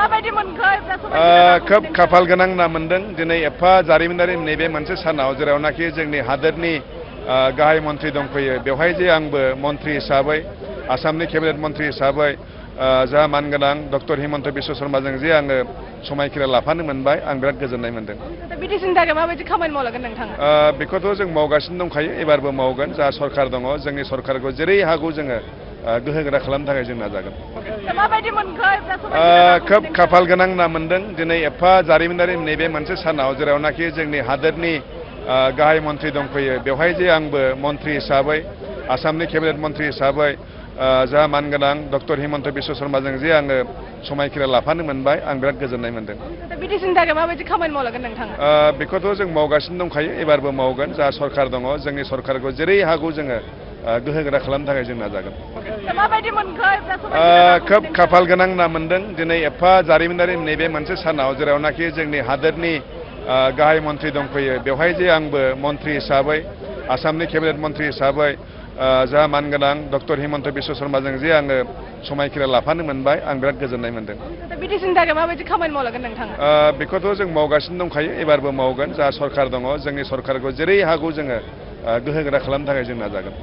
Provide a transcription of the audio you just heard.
खोब खाफाल गोनां होनना मोनदों दिनै एफा जारिमिनारि नैबे मोनसे सानाव जेरावनाखि जोंनि हादोरनि गाहाय मन्थ्रि दंफैयो बेवहाय जे आंबो मन्थ्रि हिसाबै आसामनि केबिनेट मन्थ्रि हिसाबै जाहा मानगोनां डक्टर हिमन्त बिश्व शर्माजों जे आङो समायखिरा लाफानो मोनबाय आं बिराद गोजोननाय मोनदों। बिटिसिनि थाखाय माबायदि खामानि मावलांगोन नोंथाङा? बेखौथ' जों मावगासिनो दंखायो एबारबो मावगोन जा सरकार दङ जोंनि सरकारखौ जेरै हागौ जोङो गोहोगोरा खालामनो थाखाय जों नाजागोन। खोब खाफाल गोनां होनना मोनदों दिनै एफा जारिमिनारि नैबे मोनसे सानाव जेरावनाखि जोंनि हादोरनि गाहाय मन्थ्रि दंफैयो बेवहाय जे आंबो मन्थ्रि हिसाबै आसामनि केबिनेट मन्थ्रि हिसाबै जाहा मानगोनां डक्टर हिमन्त बिश्व शर्माजों जे आङो समायखिरा लाफानो मोनबाय आं बिराद गोजोननाय मोनदों। बिटिसिनि थाखाय माबायदि खामानि मावलांगोन नोंथाङा? बेखौथ' जों मावगासिनो दंखायो एबारबो मावगोन जा सरकार दङ जोंनि सरकारखौ जेरै हागौ जोङो गोहोगोरा खालामनो थाखाय जों नाजागोन। खोब खाफाल गोनां होनना मोनदों दिनै एफा जारिमिनारि नैबे मोनसे सानाव जेरावनाखि जोंनि हादोरनि गाहाय मन्थ्रि दंफैयो बेवहाय जे आंबो मन्थ्रि हिसाबै आसामनि केबिनेट मन्थ्रि हिसाबै जाहा मानगोनां डक्टर हिमन्त बिश्व शर्माजों जे आङो समायखिरा लाफानो मोनबाय आं बिराद गोजोननाय मोनदों। बिटिसिनि थाखाय माबायदि खामानि मावलांगोन नोंथाङा? बेखौथ' जों मावगासिनो दंखायो एबारबो मावगोन जा सरकार दङ जोंनि सरकारखौ जेरै हागौ जोङो गोहोगोरा खालामनो थाखाय जों नाजागोन।